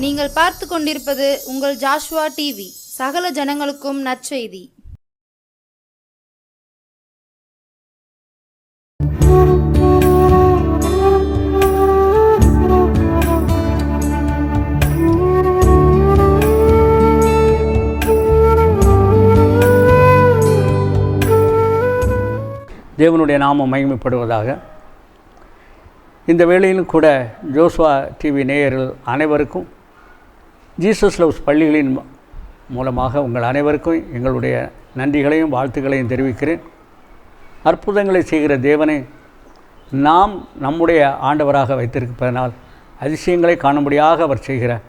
நீங்கள் பார்த்து கொண்டிருப்பது உங்கள் ஜாஷ்வா டிவி. சகல ஜனங்களுக்கும் நற்செய்தி. தேவனுடைய நாமம் மகிமைப்படுவதாக. இந்த வேளையிலும் கூட ஜோஷ்வா டிவி நேயர்கள் அனைவருக்கும் ஜீசஸ் லவ்ஸ் பள்ளிகளின் மூலமாக உங்கள் அனைவருக்கும் எங்களுடைய நன்றிகளையும் வாழ்த்துக்களையும் தெரிவிக்கிறேன். அற்புதங்களை செய்கிற தேவனை நாம் நம்முடைய ஆண்டவராக வைத்திருப்பதனால் அதிசயங்களை காணும்படியாக அவர் செய்கிற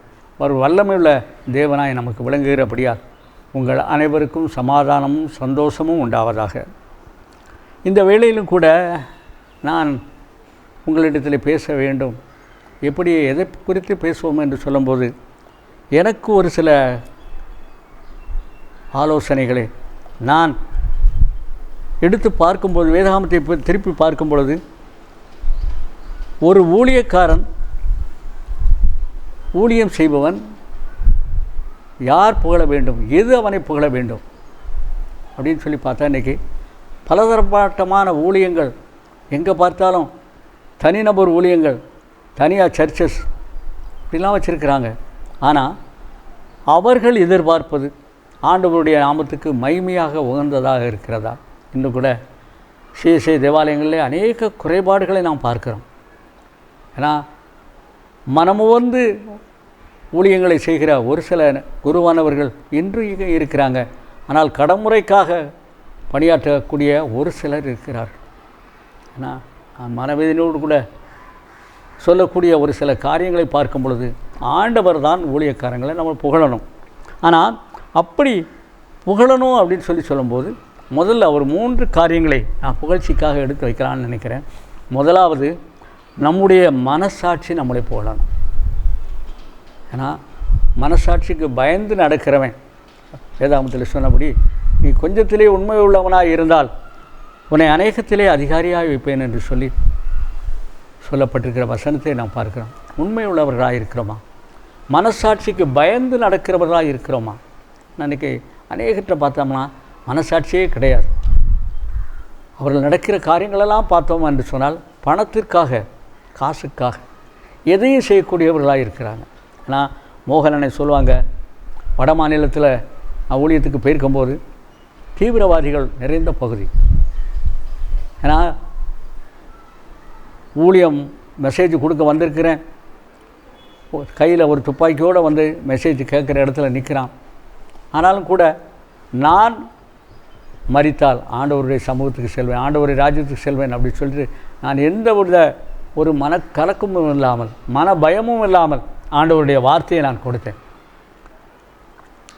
ஒரு வல்லமையுள்ள தேவனாய் நமக்கு விளங்குகிறபடியால் உங்கள் அனைவருக்கும் சமாதானமும் சந்தோஷமும் உண்டாவதாக. இந்த வேளையிலும் கூட நான் உங்களிடத்தில் பேச வேண்டும். எப்படி எதை குறித்து பேசுவோம் என்று சொல்லும்போது எனக்கு ஒரு சில ஆலோசனைகளை நான் எடுத்து பார்க்கும்போது, வேதாகமத்தை திருப்பி பார்க்கும் பொழுது, ஒரு ஊழியக்காரன், ஊழியம் செய்பவன் யார் புகழ வேண்டும், எது அவனை புகழ வேண்டும் அப்படின்னு சொல்லி பார்த்தா இன்றைக்கி பலதரப்பட்டமான ஊழியங்கள் எங்கே பார்த்தாலும் தனிநபர் ஊழியங்கள், தனியாக சர்ச்சஸ் இப்படிலாம் வச்சுருக்கிறாங்க. ஆனால் அவர்கள் எதிர்பார்ப்பது ஆண்டவருடைய நாமத்துக்கு மகிமையாக உகந்ததாக இருக்கிறதா? இன்னும் கூட சிஎஸ்ஐ தேவாலயங்களில் அநேக குறைபாடுகளை நாம் பார்க்கிறோம். ஏன்னா மனமுவந்து ஊழியங்களை செய்கிற ஒரு சில குருவானவர்கள் இன்று இருக்கிறாங்க. ஆனால் கடமுறைக்காக பணியாற்றக்கூடிய ஒரு சிலர் இருக்கிறார்கள். ஏன்னா மனவேதனையோடு கூட சொல்லக்கூடிய ஒரு சில காரியங்களை பார்க்கும் பொழுது ஆண்டவர் தான் ஊழியக்காரங்களை நம்ம புகழணும். ஆனால் அப்படி புகழணும் அப்படின்னு சொல்லும்போது முதல்ல ஒரு 3 காரியங்களை நான் புகழ்ச்சிக்காக எடுத்து வைக்கலான்னு நினைக்கிறேன். முதலாவது, நம்முடைய மனசாட்சி நம்மளை புகழணும். ஏன்னா மனசாட்சிக்கு பயந்து நடக்கிறவன், வேதாகமத்தில் சொன்னபடி, நீ கொஞ்சத்திலே உண்மை உள்ளவனாக இருந்தால் உன்னை அநேகத்திலே அதிகாரியாக வைப்பேன் என்று சொல்லப்பட்டிருக்கிற வசனத்தை நாம் பார்க்கிறோம். உண்மை உள்ளவர்களாக இருக்கிறோமா? மனசாட்சிக்கு பயந்து நடக்கிறவர்களாக இருக்கிறோமா? அன்றைக்கி அநேகத்தை பார்த்தோம்னா மனசாட்சியே கிடையாது. அவர்கள் நடக்கிற காரியங்களெல்லாம் பார்த்தோம் என்று சொன்னால் பணத்திற்காக, காசுக்காக எதையும் செய்யக்கூடியவர்களாக இருக்கிறாங்க. ஆனால் மோகனனை சொல்லுவாங்க, வட மாநிலத்தில் ஊழியத்துக்கு போயிருக்கும்போது தீவிரவாதிகள் நிறைந்த பகுதி. ஏன்னா ஊழியம் மெசேஜ் கொடுக்க வந்திருக்கிறேன், கையில் ஒரு துப்பாக்கியோடு வந்து மெசேஜ் கேட்குற இடத்துல நிற்கிறான். ஆனாலும் கூட நான் மரித்தால் ஆண்டவருடைய சமூகத்துக்கு செல்வேன், ஆண்டவருடைய ராஜ்யத்துக்கு செல்வேன் அப்படின்னு சொல்லிட்டு நான் எந்த ஒரு மனக்கலக்கமும் இல்லாமல், மன பயமும் இல்லாமல் ஆண்டவருடைய வார்த்தையை நான் கொடுத்தேன்.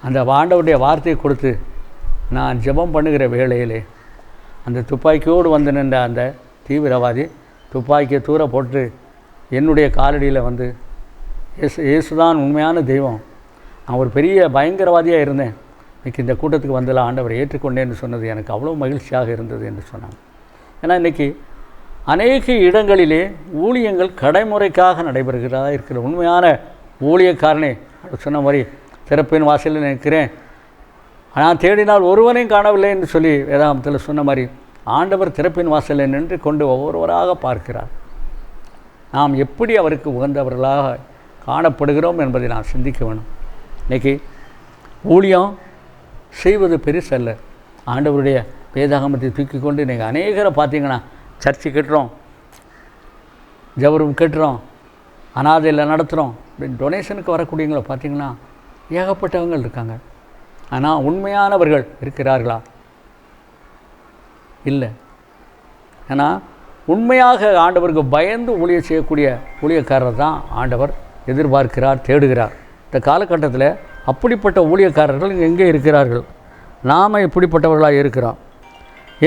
அந்த ஆண்டவருடைய வார்த்தையை கொடுத்து நான் ஜெபம் பண்ணுகிற வேளையிலே அந்த துப்பாக்கியோடு வந்து நின்ற அந்த தீவிரவாதி துப்பாக்கியை தூர போட்டு என்னுடைய காலடியில் வந்து, இயேசுதான் உண்மையான தெய்வம், நான் ஒரு பெரிய பயங்கரவாதியாக இருந்தேன், இன்றைக்கி இந்த கூட்டத்துக்கு வந்ததில் ஆண்டவரை ஏற்றுக்கொண்டேன்னு சொன்னது எனக்கு அவ்வளோ மகிழ்ச்சியாக இருந்தது என்று சொன்னாங்க. ஏன்னா இன்றைக்கி அநேக இடங்களிலே ஊழியங்கள் கடைமுறைக்காக நடைபெறுகிறதா இருக்கிற உண்மையான ஊழியக்காரனே சொன்ன மாதிரி திறப்பின் வாசலில் நிற்கிறேன், ஆனால் தேடினால் ஒருவனையும் காணவில்லை என்று சொல்லி வேதாகமத்தில் சொன்ன மாதிரி ஆண்டவர் திறப்பின் வாசலில் நின்று கொண்டு ஒவ்வொருவராக பார்க்கிறார். நாம் எப்படி அவருக்கு உகந்தவர்களாக காணப்படுகிறோம் என்பதை நான் சிந்திக்க வேணும். இன்றைக்கி ஊழியம் செய்வது பெருசல்ல. ஆண்டவருடைய வேதாகமத்தை தூக்கி கொண்டு நீங்கள் அநேகரை பார்த்தீங்கன்னா சர்ச்சு கட்டுறோம், ஜபரும் கட்டுறோம், அனாதையில் நடத்துகிறோம் அப்படின்னு டொனேஷனுக்கு வரக்கூடியவங்களை பார்த்தீங்கன்னா ஏகப்பட்டவங்கள் இருக்காங்க. ஆனால் உண்மையானவர்கள் இருக்கிறார்களா? இல்லை. ஏன்னா உண்மையாக ஆண்டவருக்கு பயந்து ஊழியம் செய்யக்கூடிய ஊழியக்காரர் தான் ஆண்டவர் எதிர்பார்க்கிறார், தேடுகிறார். இந்த காலகட்டத்தில் அப்படிப்பட்ட ஊழியக்காரர்கள் எங்கே இருக்கிறார்கள்? நாம் இப்படிப்பட்டவர்களாக இருக்கிறோம்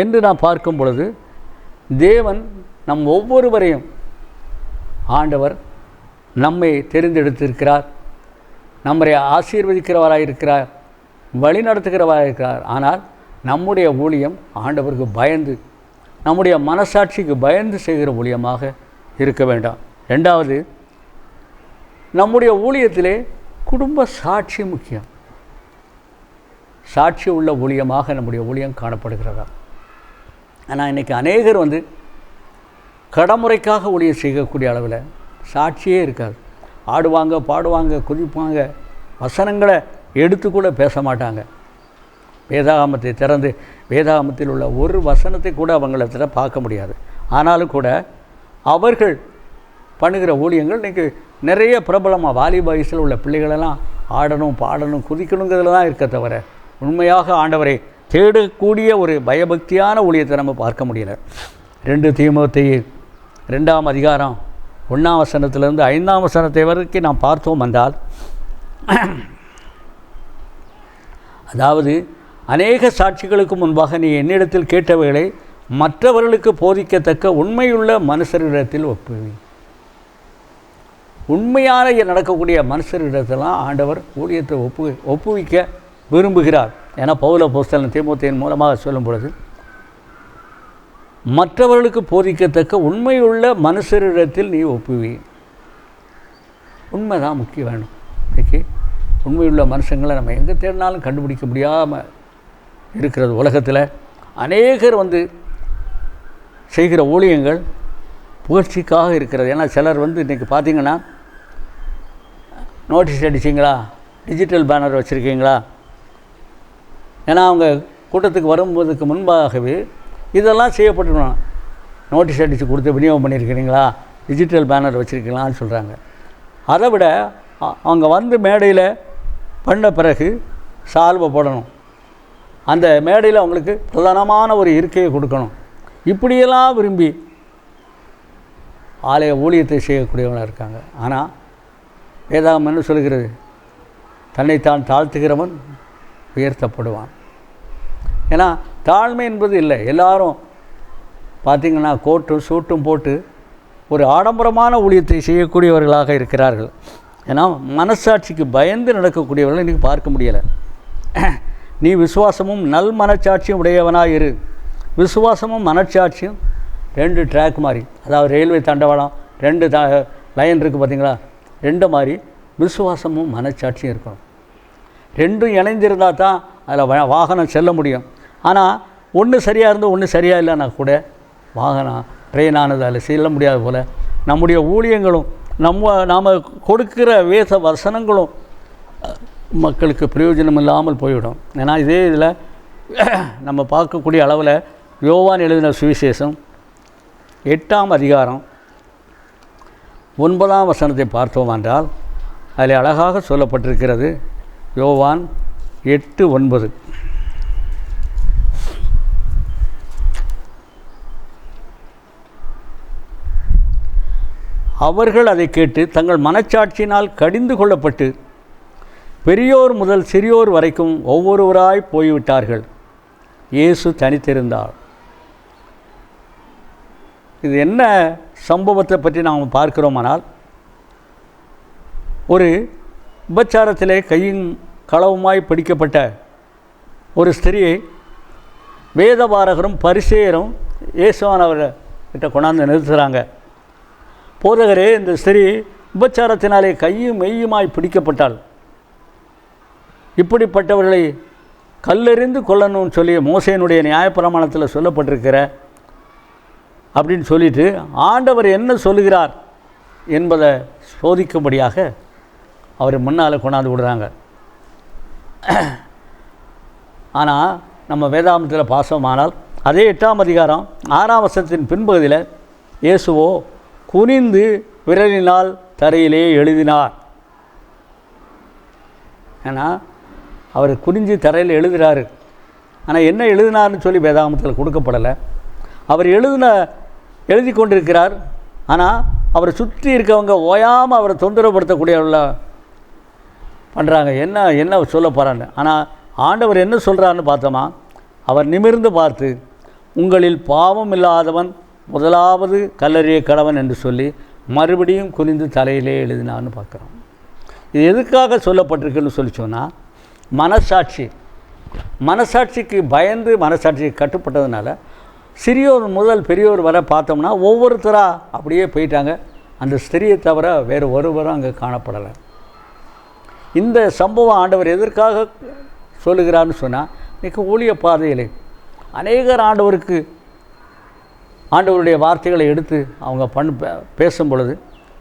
என்று நாம் பார்க்கும் பொழுது தேவன் நம் ஒவ்வொருவரையும் ஆண்டவர் நம்மை தெரிந்தெடுத்திருக்கிறார், நம்மை ஆசீர்வதிக்கிறவராக இருக்கிறார், வழி நடத்துகிறவராக இருக்கிறார். ஆனால் நம்முடைய ஊழியம் ஆண்டவருக்கு பயந்து, நம்முடைய மனசாட்சிக்கு பயந்து செய்கிற ஊழியமாக இருக்க வேண்டாம். ரெண்டாவது, நம்முடைய ஊழியத்திலே குடும்ப சாட்சி முக்கியம். சாட்சி உள்ள ஊழியமாக நம்முடைய ஊழியம் காணப்படுகிறதா? ஆனால் இன்றைக்கி அநேகர் கடமுறைக்காக ஊழியம் செய்யக்கூடிய அளவில் சாட்சியே இருக்காது. ஆடுவாங்க, பாடுவாங்க, குதிப்பாங்க, வசனங்களை எடுத்து கூட பேச மாட்டாங்க. வேதாகமத்தை திறந்து வேதாகமத்தில் உள்ள ஒரு வசனத்தை கூட அவங்கள பார்க்க முடியாது. ஆனாலும் கூட அவர்கள் பண்ணுகிற ஊழியங்கள் இன்றைக்கி நிறைய பிரபலமாக வாலிப வயசில் உள்ள பிள்ளைகளெல்லாம் ஆடணும், பாடணும், குதிக்கணுங்கிறதுல தான் இருக்க தவிர உண்மையாக ஆண்டவரை தேடக்கூடிய ஒரு பயபக்தியான ஊழியத்தை நம்ம பார்க்க முடியல. 2 தீமோத்தேயு 2ஆம் அதிகாரம் 1ஆம் வசனத்திலிருந்து 5ஆம் வசனத்தை வரைக்கும் நாம் பார்த்தோம் என்றால், அதாவது அநேக சாட்சிகளுக்கு முன்பாக நீ என்னிடத்தில் கேட்டவைகளை மற்றவர்களுக்கு போதிக்கத்தக்க உண்மையுள்ள மனுஷரிடத்தில் ஒப்புவி. உண்மையான நடக்கக்கூடிய மனுஷரிடத்தெல்லாம் ஆண்டவர் ஊழியத்தை ஒப்புவிக்க விரும்புகிறார். ஏன்னா பவுல் அப்போஸ்தலன் தீமோத்தேயின் மூலமாக சொல்லும் பொழுது, மற்றவர்களுக்கு போதிக்கத்தக்க உண்மையுள்ள மனுஷரிடத்தில் நீ ஒப்புவி. உண்மை தான் முக்கியம் வேணும். இன்றைக்கி உண்மையுள்ள மனுஷங்களை நம்ம எங்கே தேடினாலும் கண்டுபிடிக்க முடியாமல் இருக்கிறது. உலகத்தில் அநேகர் செய்கிற ஊழியங்கள் புகழ்ச்சிக்காக இருக்கிறது. ஏன்னா சிலர் இன்றைக்கி பார்த்திங்கன்னா, நோட்டீஸ் அடிச்சிங்களா, டிஜிட்டல் பேனர் வச்சுருக்கீங்களா, ஏன்னா அவங்க கூட்டத்துக்கு வரும்போதுக்கு முன்பாகவே இதெல்லாம் செய்யப்பட்டுருவோம். நோட்டீஸ் அடித்து கொடுத்து விநியோகம் பண்ணியிருக்கிறீங்களா, டிஜிட்டல் பேனர் வச்சுருக்கீங்களான்னு சொல்கிறாங்க. அதை விட அவங்க மேடையில் பண்ண பிறகு சால்வை போடணும், அந்த மேடையில் அவங்களுக்கு பிரதானமான ஒரு இருக்கையை கொடுக்கணும். இப்படியெல்லாம் விரும்பி ஆலய ஊழியத்தை செய்யக்கூடியவனாக இருக்காங்க. ஆனால் வேதாகமம் என்ன சொல்கிறது? தன்னைத்தான் தாழ்த்துகிறவன் உயர்த்தப்படுவான். ஏன்னா தாழ்மை என்பது இல்லை. எல்லாரும் பார்த்திங்கன்னா கோட்டும் சூட்டும் போட்டு ஒரு ஆடம்பரமான ஊழியத்தை செய்யக்கூடியவர்களாக இருக்கிறார்கள். ஏன்னா மனசாட்சிக்கு பயந்து நடக்கக்கூடியவர்கள் இன்றைக்கி பார்க்க முடியலை. நீ விசுவாசமும் நல் மனச்சாட்சியும் உடையவனாக இரு. விசுவாசமும் மனச்சாட்சியும் 2 ட்ராக் மாதிரி, அதாவது ரயில்வே தண்டவாளம் 2 லைன் இருக்குது பார்த்திங்களா, 2 மாதிரி விசுவாசமும் மனச்சாட்சியும் இருக்கணும். 2 இணைந்திருந்தால் தான் அதில் வாகனம் செல்ல முடியும். ஆனால் ஒன்று சரியாக இருந்து ஒன்று சரியாக இல்லைன்னா கூட வாகனம் ட்ரெயினானது அதில் செல்ல முடியாத போல் நம்முடைய ஊழியங்களும் நாம் கொடுக்கிற வேத வசனங்களும் மக்களுக்கு பிரயோஜனம் இல்லாமல் போய்விடும். ஏன்னா இதே இதில் நம்ம பார்க்கக்கூடிய அளவில் யோவான் எழுதின சுவிசேஷம் 8ஆம் அதிகாரம் 9ஆம் வசனத்தை பார்த்தோம் என்றால் அதில் அழகாக சொல்லப்பட்டிருக்கிறது. யோவான் 8:9. அவர்கள் அதை கேட்டு தங்கள் மனச்சாட்சியினால் கடிந்து கொள்ளப்பட்டு பெரியோர் முதல் சிறியோர் வரைக்கும் ஒவ்வொருவராய் போய்விட்டார்கள். இயேசு தனித்திருந்தார். இது என்ன சம்பவத்தை பற்றி நாம் பார்க்கிறோமானால், ஒரு விபச்சாரத்திலே கையும் களவுமாய் பிடிக்கப்பட்ட ஒரு ஸ்திரியை வேதபாரகரும் பரிசேயரும் இயேசுவானவர்கிட்ட கொண்டாந்து நிறுத்துகிறாங்க. போதகரே, இந்த ஸ்திரீ விபச்சாரத்தினாலே கையும் மெய்யுமாய் பிடிக்கப்பட்டாள். இப்படிப்பட்டவர்களை கல்லெறிந்து கொல்லணும்னு சொல்லி மோசேனுடைய நியாயப்பிரமாணத்தில் சொல்லப்பட்டிருக்கிற அப்படின்னு சொல்லிட்டு ஆண்டவர் என்ன சொல்லுகிறார் என்பதை சோதிக்கும்படியாக அவர் முன்னால் கொண்டாந்து விடுறாங்க. ஆனால் நம்ம வேதாகமத்தில் பாசமானால் அதே 8ஆம் அதிகாரம் 6ஆம் வசனத்தின் பின்பகுதியில் இயேசுவோ குனிந்து விரலினால் தரையிலே எழுதினார். ஏன்னா அவர் குனிஞ்சு தரையில் எழுதுகிறாரு. ஆனால் என்ன எழுதினார்னு சொல்லி வேதாகமத்தில் கொடுக்கப்படலை. அவர் எழுதி கொண்டிருக்கிறார். ஆனால் அவரை சுற்றி இருக்கவங்க ஓயாமல் அவரை தொந்தரவுப்படுத்தக்கூடியவர்கள பண்ணுறாங்க. என்ன சொல்ல போகிறான்னு. ஆனால் ஆண்டவர் என்ன சொல்கிறான்னு பார்த்தோமா, அவர் நிமிர்ந்து பார்த்து உங்களில் பாவம் இல்லாதவன் முதலாவது கல்லறிய கடவன் என்று சொல்லி மறுபடியும் குனிந்து தலையிலே எழுதினான்னு பார்க்குறோம். இது எதுக்காக சொல்லப்பட்டிருக்குன்னு சொல்லி சொன்னால், மனசாட்சிக்கு பயந்து மனசாட்சிக்கு கட்டுப்பட்டதுனால சிறியோர் முதல் பெரியோர் வர பார்த்தோம்னா ஒவ்வொருத்தராக அப்படியே போயிட்டாங்க. அந்த ஸ்திரியை தவிர வேறு ஒருவரும் அங்கே காணப்படலை. இந்த சம்பவம் ஆண்டவர் எதற்காக சொல்லுகிறார்னு சொன்னால், இன்றைக்கி ஊழிய பாதையிலே அநேகர் ஆண்டவருடைய வார்த்தைகளை எடுத்து அவங்க பேசும் பொழுது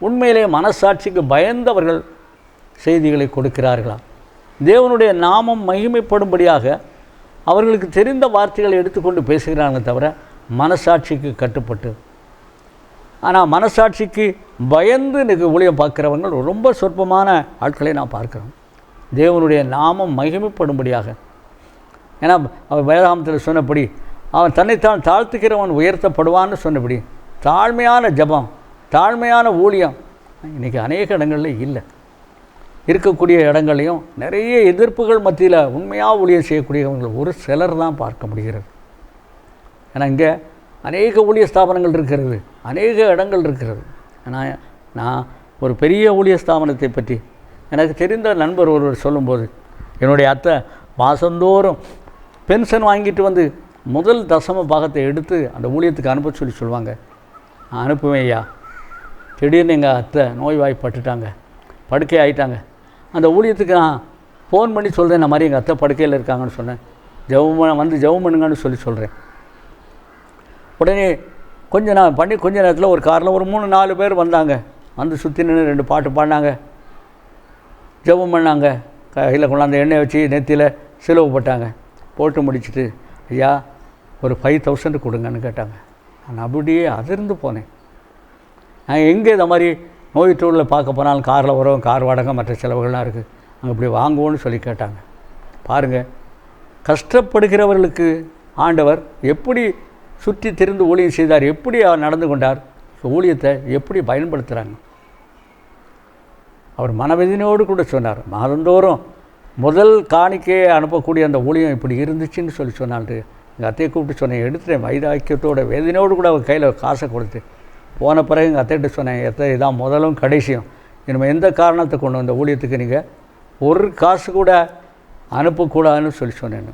உண்மையிலே மனசாட்சிக்கு பயந்தவர்கள் செய்திகளை கொடுக்கிறார்களா? தேவனுடைய நாமம் மகிமைப்படும்படியாக அவர்களுக்கு தெரிந்த வார்த்தைகளை எடுத்துக்கொண்டு பேசுகிறாங்க தவிர மனசாட்சிக்கு கட்டுப்பட்டு. ஆனால் மனசாட்சிக்கு பயந்து இன்றைக்கு ஊழியம் பார்க்குறவங்க ரொம்ப சொற்பமான ஆட்களை நான் பார்க்குறோம். தேவனுடைய நாமம் மகிமைப்படும்படியாக. ஏன்னா அவர் வேதாகமத்தில் சொன்னபடி அவன் தன்னைத்தான் தாழ்த்துக்கிறவன் உயர்த்தப்படுவான்னு சொன்னபடி தாழ்மையான ஜபம், தாழ்மையான ஊழியம் இன்றைக்கி அநேக இடங்களில் இல்லை. இருக்கக்கூடிய இடங்களையும் நிறைய எதிர்ப்புகள் மத்தியில் உண்மையாக ஊழியம் செய்யக்கூடியவர்கள் ஒரு சிலர் தான் பார்க்க முடிகிறது. ஏன்னா இங்கே அநேக ஊழிய ஸ்தாபனங்கள் இருக்கிறது, அநேக இடங்கள் இருக்கிறது. நான் ஒரு பெரிய ஊழிய ஸ்தாபனத்தை பற்றி எனக்கு தெரிந்த நண்பர் ஒருவர் சொல்லும்போது, என்னுடைய அத்தை மாதந்தோறும் பென்ஷன் வாங்கிட்டு வந்து முதல் தசம பாகத்தை எடுத்து அந்த ஊழியத்துக்கு அனுப்ப சொல்லுவாங்க. நான் அனுப்புவேன் ஐயா. திடீர்னு எங்கள் அத்தை நோய்வாய்ப்பட்டுட்டாங்க, படுக்கை ஆகிட்டாங்க. அந்த ஊழியத்துக்கு நான் ஃபோன் பண்ணி சொல்கிறேன், இந்த மாதிரி எங்கள் அத்தை படுக்கையில் இருக்காங்கன்னு சொன்னேன். ஜெபம் பண்ணுங்கன்னு சொல்கிறேன். உடனே கொஞ்ச நேரத்தில் ஒரு காரில் ஒரு 3-4 பேர் வந்தாங்க. வந்து சுற்றி நின்று 2 பாட்டு பாடினாங்க, ஜெபம் பண்ணாங்க. கையில் கொண்டாந்து எண்ணெய் வச்சு நெத்தியில் சிலுவை போட்டாங்க. போட்டு முடிச்சுட்டு, ஐயா ஒரு 5000 கொடுங்கன்னு கேட்டாங்க. நான் அப்படியே அதிர்ந்து போனேன். நான் எங்கே இந்த மாதிரி நோய்த்தூரில் பார்க்க போனாலும் காரில் வரும், கார் வாடகை மற்ற செலவுகள்லாம் இருக்குது, அங்கே இப்படி வாங்குவோன்னு சொல்லி கேட்டாங்க. பாருங்கள், கஷ்டப்படுகிறவர்களுக்கு ஆண்டவர் எப்படி சுற்றி திரிந்து ஊழியம் செய்தார், எப்படி அவர் நடந்து கொண்டார், ஊழியத்தை எப்படி பயன்படுத்துகிறாங்க. அவர் மனவேதனையோடு கூட சொன்னார், மாதந்தோறும் முதல் காணிக்கையை அனுப்பக்கூடிய அந்த ஊழியம் இப்படி இருந்துச்சுன்னு சொல்லி சொன்னான்ட்டு எங்கள் அத்தையை கூப்பிட்டு சொன்னேன். எடுத்துட்டேன் வைராக்கியத்தோட வேதனையோடு கூட அவர் கையில் காசை கொடுத்து போன பிறகு எங்கள் அத்தைகிட்ட சொன்னேன், இதான் முதலும் கடைசியும், இனிமேல் எந்த காரணத்தை கொண்டு வந்த ஊழியத்துக்கு நீங்கள் ஒரு காசு கூட அனுப்பக்கூடாதுன்னு சொல்லி சொன்னேன்.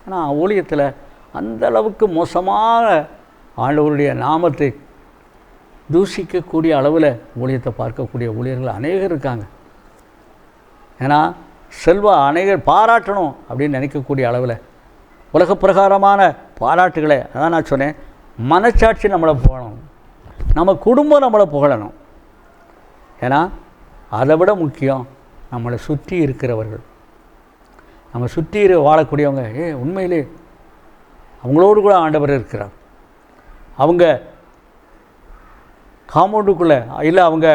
ஆனால் ஊழியத்தில் அந்த அளவுக்கு மோசமான ஆண்டவருடைய நாமத்தை தூஷிக்கக்கூடிய அளவில் ஊழியத்தை பார்க்கக்கூடிய ஊழியர்கள் அநேகர் இருக்காங்க. ஏன்னா அநேகர் பாராட்டணும் அப்படின்னு நினைக்கக்கூடிய அளவில் உலக பிரகாரமான பாராட்டுகளை, அதான் நான் சொன்னேன், மனச்சாட்சி நம்மளை புகழணும், நம்ம குடும்பம் நம்மளை புகழணும். ஏன்னா அதை விட முக்கியம் நம்மளை சுற்றி இருக்கிறவர்கள், நம்ம சுற்றி வாழக்கூடியவங்க. உண்மையிலே அவங்களோடு கூட ஆண்டவர் இருக்கிறார், அவங்க காம்பவுண்டுக்குள்ளே இல்லை அவங்க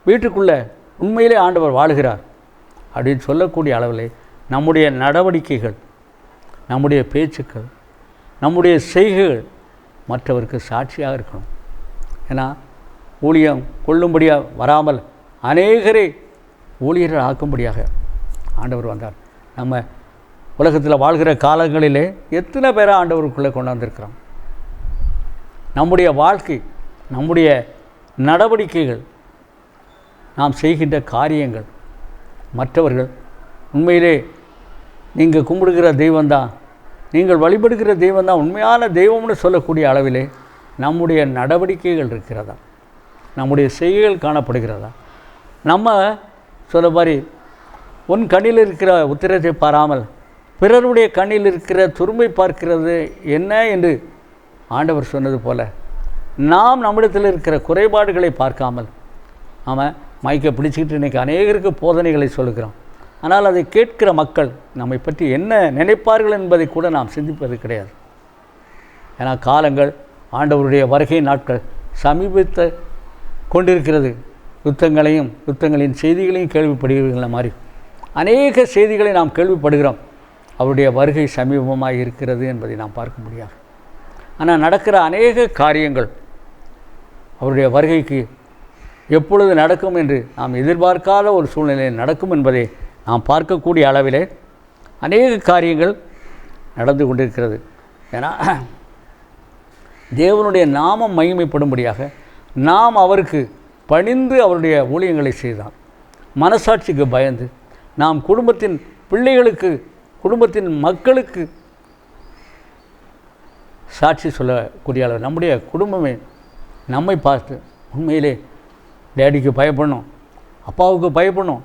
வீட்டுக்குள்ளே உண்மையிலே ஆண்டவர் வாழுகிறார் அப்படின்னு சொல்லக்கூடிய அளவில் நம்முடைய நடவடிக்கைகள், நம்முடைய பேச்சுக்கள், நம்முடைய செய்கைகள் மற்றவருக்கு சாட்சியாக இருக்கணும். ஏன்னா ஊழியம் கொள்ளும்படியாக வராமல் அநேகரை ஊழியர்கள் ஆக்கும்படியாக ஆண்டவர் வந்தார். நம்ம உலகத்தில் வாழ்கிற காலங்களிலே எத்தனை பேரை ஆண்டவருக்குள்ளே கொண்டாந்துருக்கிறோம். நம்முடைய வாழ்க்கை, நம்முடைய நடவடிக்கைகள், நாம் செய்கின்ற காரியங்கள் மற்றவர்கள் உண்மையிலே நீங்கள் கும்பிடுகிற தெய்வந்தான், நீங்கள் வழிபடுகிற தெய்வந்தான் உண்மையான தெய்வம்னு சொல்லக்கூடிய அளவிலே நம்முடைய நடவடிக்கைகள் இருக்கிறதா, நம்முடைய செய்கைகள் காணப்படுகிறதா. நம்ம சொல்ல மாதிரி உன் கண்ணில் இருக்கிற உத்திரத்தை பாராமல் பிறருடைய கண்ணில் இருக்கிற துரும்பை பார்க்கிறது என்ன என்று ஆண்டவர் சொன்னது போல, நாம் நம்மிடத்தில் இருக்கிற குறைபாடுகளை பார்க்காமல் நாம் மைக்கை பிடிச்சிக்கிட்டு இன்றைக்கி அநேகருக்கு போதனைகளை சொல்லுகிறோம். ஆனால் அதை கேட்கிற மக்கள் நம்மை பற்றி என்ன நினைப்பார்கள் என்பதை கூட நாம் சிந்திப்பது கிடையாது. ஏன்னா காலங்கள், ஆண்டவருடைய வருகை நாட்கள் சமீபத்தை கொண்டிருக்கிறது. யுத்தங்களின் செய்திகளையும் கேள்விப்படுகிற மாதிரி அநேக செய்திகளை நாம் கேள்விப்படுகிறோம். அவருடைய வருகை சமீபமாக இருக்கிறது என்பதை நாம் பார்க்க முடியாது. ஆனால் நடக்கிற அநேக காரியங்கள் அவருடைய வருகைக்கு எப்பொழுது நடக்கும் என்று நாம் எதிர்பார்க்காத ஒரு சூழ்நிலையில் நடக்கும் என்பதை நாம் பார்க்கக்கூடிய அளவிலே அநேக காரியங்கள் நடந்து கொண்டிருக்கிறது. ஏன்னா தேவனுடைய நாமம் மகிமைப்படும்படியாக நாம் அவருக்கு பணிந்து அவருடைய ஊழியங்களை செய்தால், மனசாட்சிக்கு பயந்து நாம் குடும்பத்தின் பிள்ளைகளுக்கு, குடும்பத்தின் மக்களுக்கு சாட்சி சொல்லக்கூடிய அளவு நம்முடைய குடும்பமே நம்மை பார்த்து உண்மையிலே டேடிக்கு பயப்படணும், அப்பாவுக்கு பயப்படணும்,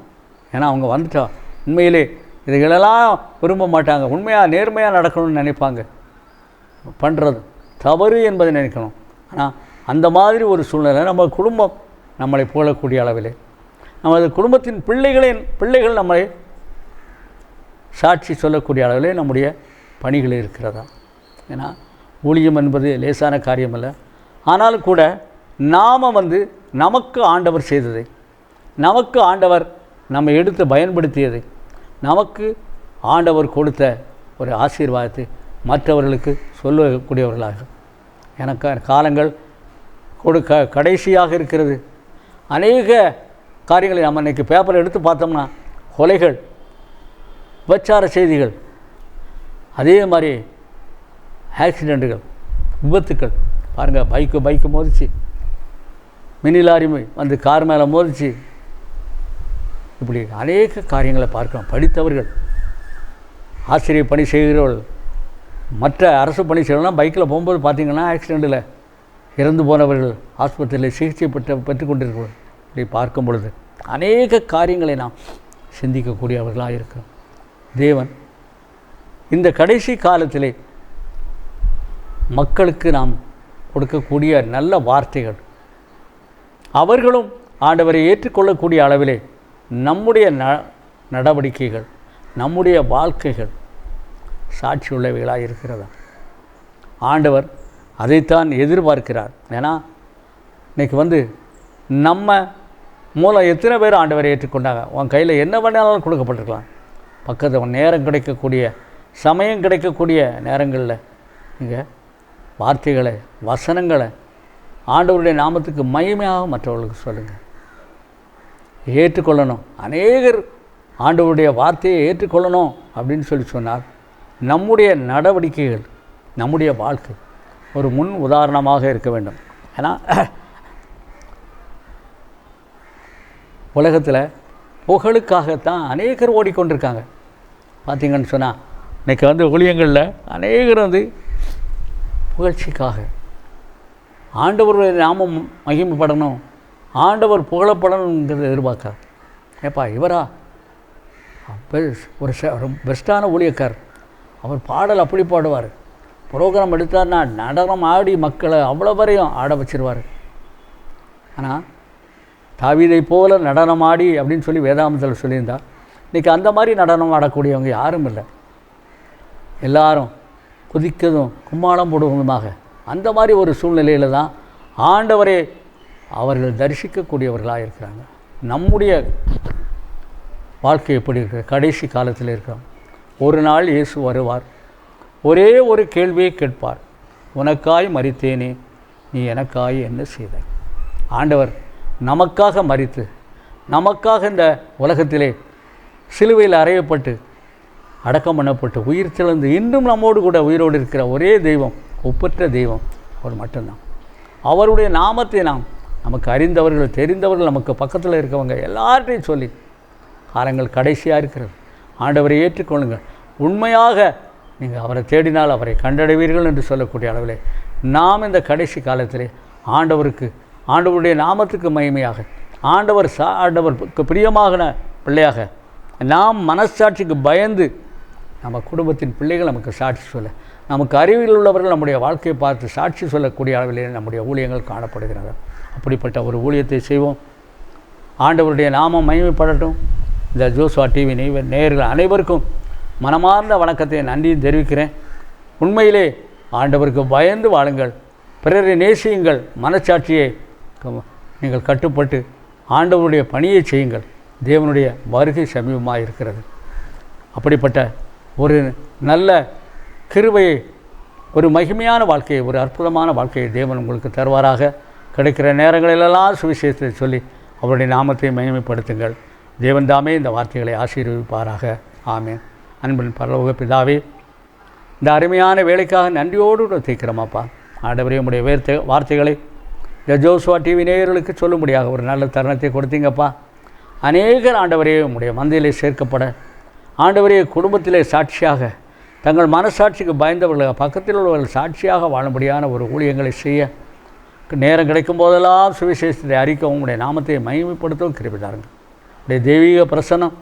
ஏன்னா அவங்க வந்துட்டா உண்மையிலே இதுகளெல்லாம் விரும்ப மாட்டாங்க. உண்மையாக நேர்மையாக நடக்கணும்னு நினைப்பாங்க. பண்ணுறது தவறு என்பதை நினைக்கணும். ஆனால் அந்த மாதிரி ஒரு சூழ்நிலை நம்ம குடும்பம் நம்மளை புகழக்கூடிய அளவிலே, நமது குடும்பத்தின் பிள்ளைகள் நம்மளை சாட்சி சொல்லக்கூடிய அளவிலே நம்முடைய பணிகள் இருக்கிறதா? ஏன்னா ஊழியம் என்பது லேசான காரியம் அல்ல. ஆனாலும் கூட நாம் நமக்கு ஆண்டவர் செய்ததை, நமக்கு ஆண்டவர் நம்ம எடுத்து பயன்படுத்தியதை, நமக்கு ஆண்டவர் கொடுத்த ஒரு ஆசீர்வாதத்தை மற்றவர்களுக்கு சொல்லக்கூடியவர்களாக. எனக்கு காலங்கள் கடைசியாக இருக்கிறது. அநேக காரியங்களை நம்ம இன்றைக்கி பேப்பரை எடுத்து பார்த்தோம்னா கொலைகள், விபச்சார செய்திகள், அதே மாதிரி ஆக்சிடெண்ட்டுகள், விபத்துக்கள். பாருங்கள், பைக்கு மோதிச்சு, மினி லாரி வந்து கார் மேலே மோதிச்சு, இப்படி அநேக காரியங்களை பார்க்கலாம். படித்தவர்கள், ஆசிரியர் பணி செய்கிறவர்கள், மற்ற அரசு பணி செய்கிறவங்களாம் பைக்கில் போகும்போது பார்த்திங்கன்னா ஆக்சிடெண்ட்டில் இறந்து போனவர்கள், ஆஸ்பத்திரியில் சிகிச்சை பெற்று கொண்டிருக்கிறவர்கள், இப்படி பார்க்கும் பொழுது அநேக காரியங்களை நாம் சிந்திக்கக்கூடியவர்களாக இருக்கிறோம். தேவன் இந்த கடைசி காலத்திலே மக்களுக்கு நாம் கொடுக்கக்கூடிய நல்ல வார்த்தைகள், அவர்களும் ஆண்டவரை ஏற்றுக்கொள்ளக்கூடிய அளவிலே நம்முடைய நடவடிக்கைகள், நம்முடைய வாழ்க்கைகள் சாட்சி உள்ளவைகளாக இருக்கிறதா? ஆண்டவர் அதைத்தான் எதிர்பார்க்கிறார். ஏன்னா இன்றைக்கி நம்ம மூலம் எத்தனை பேர் ஆண்டவரை ஏற்றுக்கொண்டாங்க? உன் கையில் என்ன வேணாலும் கொடுக்கப்பட்டிருக்கலாம். பக்கத்தில் நேரம் கிடைக்கக்கூடிய, சமயம் கிடைக்கக்கூடிய நேரங்களில் நீங்கள் வார்த்தைகளை, வசனங்களை ஆண்டவருடைய நாமத்துக்கு மகிமையாக மற்றவர்களுக்கு சொல்லுங்கள். ஏற்றுக்கொள்ளணும். அநேகர் ஆண்டவருடைய வார்த்தையை ஏற்றுக்கொள்ளணும் அப்படின்னு சொன்னால் நம்முடைய நடவடிக்கைகள், நம்முடைய வாழ்க்கை ஒரு முன் உதாரணமாக இருக்க வேண்டும். ஏன்னா உலகத்தில் புகழுக்காகத்தான் அநேகர் ஓடிக்கொண்டிருக்காங்க. பார்த்திங்கன்னு சொன்னால் இன்றைக்கி ஊழியங்களில் அநேகர் புகழ்ச்சிக்காக, ஆண்டவருடைய நாமம் மகிமைப்படணும், ஆண்டவர் புகழப்படணுங்கிறத எதிர்பார்க்குறார். ஏப்பா இவரா ஒரு பெஸ்ட்டான ஊழியக்கார், அவர் பாடல் அப்படி பாடுவார், ப்ரோக்ராம் எடுத்தார்னா நடனம் ஆடி மக்களை அவ்வளோ வரையும் ஆட வச்சிருவார். ஆனால் தாவீதை போல நடனம் ஆடி அப்படின்னு சொல்லி வேதாமத்தில் சொல்லியிருந்தா, இன்றைக்கி அந்த மாதிரி நடனம் ஆடக்கூடியவங்க யாரும் இல்லை. எல்லாரும் குதிக்கதும் கும்மாளம் போடுவதுமாக அந்த மாதிரி ஒரு சூழ்நிலையில் தான் ஆண்டவரே அவர்கள் தரிசிக்கக்கூடியவர்களாக இருக்கிறாங்க. நம்முடைய வாழ்க்கை எப்படி இருக்கிற கடைசி காலத்தில் இருக்கிறோம். ஒரு நாள் இயேசு வருவார், ஒரே ஒரு கேள்வியை கேட்பார், உனக்காய் மரித்தேனே, நீ எனக்காய் என்ன செய்தாய்? ஆண்டவர் நமக்காக மரித்து, நமக்காக இந்த உலகத்திலே சிலுவையில் அறையப்பட்டு அடக்கம் பண்ணப்பட்டு உயிர் திறந்து இன்னும் நம்மோடு கூட உயிரோடு இருக்கிற ஒரே தெய்வம், ஒப்பற்ற தெய்வம் அவர் மட்டும்தான். அவருடைய நாமத்தை நமக்கு அறிந்தவர்கள், தெரிந்தவர்கள், நமக்கு பக்கத்தில் இருக்கவங்க எல்லார்ட்டையும் சொல்லி, காலங்கள் கடைசியாக இருக்கிறது, ஆண்டவரை ஏற்றுக்கொள்ளுங்கள், உண்மையாக நீங்கள் அவரை தேடினால் அவரை கண்டடைவீர்கள் என்று சொல்லக்கூடிய அளவிலே நாம் இந்த கடைசி காலத்திலே ஆண்டவருடைய நாமத்துக்கு மகிமையாக, ஆண்டவருக்கு பிரியமான பிள்ளையாக, நாம் மனசாட்சிக்கு பயந்து நம்ம குடும்பத்தின் பிள்ளைகள் நமக்கு சாட்சி சொல்ல, நமக்கு அறிவில் உள்ளவர்கள் நம்முடைய வாழ்க்கையை பார்த்து சாட்சி சொல்லக்கூடிய அளவிலே நம்முடைய ஊழியங்கள் காணப்படுகிறது. அப்படிப்பட்ட ஒரு ஊழியத்தை செய்வோம். ஆண்டவருடைய நாமம் மகிமைப்படட்டும். இந்த ஜோசுவா டிவி நேயர்கள் அனைவருக்கும் மனமார்ந்த வணக்கத்தை, நன்றியும் தெரிவிக்கிறேன். உண்மையிலே ஆண்டவருக்கு பயந்து வாழுங்கள், பிறரை நேசியுங்கள், மனச்சாட்சியை நீங்கள் கட்டுப்பட்டு ஆண்டவருடைய பணியை செய்யுங்கள். தேவனுடைய வருகை சமீபமாக இருக்கிறது. அப்படிப்பட்ட ஒரு நல்ல கிருபையை, ஒரு மகிமையான வாழ்க்கையை, ஒரு அற்புதமான வாழ்க்கையை தேவன் உங்களுக்கு தருவாராக. கிடைக்கிற நேரங்களிலெல்லாம் சுவிசேஷத்தை சொல்லி அவருடைய நாமத்தை மகிமைப்படுத்துங்கள். தேவன் தாமே இந்த வார்த்தைகளை ஆசீர்வதிப்பாராக. ஆமென். அன்பின் பரலோக பிதாவே, இந்த அருமையான வேலைக்காக நன்றியோடு தீக்கிறோமாப்பா. ஆண்டவரே, உடைய வார்த்தைகளை இந்த ஜோசுவா டிவி நேயர்களுக்கு சொல்லும்படியாக ஒரு நல்ல தருணத்தை கொடுத்தீங்கப்பா. அநேகர் ஆண்டவரே உடைய மந்தையிலே சேர்க்கப்பட, ஆண்டவரே குடும்பத்திலே சாட்சியாக, தங்கள் மனசாட்சிக்கு பயந்தவர்கள், பக்கத்தில் உள்ளவர்கள் சாட்சியாக வாழும்படியான ஒரு ஊழியங்களை செய்ய, நேரம் கிடைக்கும் போதெல்லாம் சுவிசேஷத்தை அறிக்கவும், உடைய நாமத்தை மகிமைப்படுத்தவும் கிருபை தாருங்கள். உடைய தெய்வீக பிரசன்னம்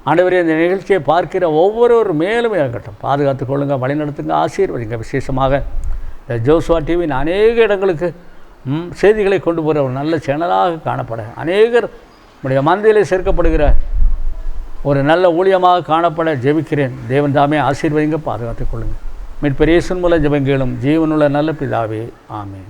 ஆண்டவரே, இந்த நிகழ்ச்சியை பார்க்கிற ஒவ்வொருவர் மேலும் இருக்கட்டும். பாதுகாத்து கொள்ளுங்க, வழிநடத்துங்க, ஆசீர்வதிங்க. விசேஷமாக இந்த ஜோசுவா டிவியின் அநேக இடங்களுக்கு செய்திகளை கொண்டு போகிற ஒரு நல்ல சேனலாக காணப்பட, அநேகர் உடைய மந்தையிலே சேர்க்கப்படுகிற ஒரு நல்ல ஊழியமாக காணப்பட ஜெபிக்கிறேன். தேவன் தாமே ஆசீர்வதிங்க, பாதுகாத்துக் கொள்ளுங்கள். மீட்பர் இயேசுவின் மூலம் ஜெபங்களும் ஜீவனுள்ள நல்ல பிதாவே, ஆமென்.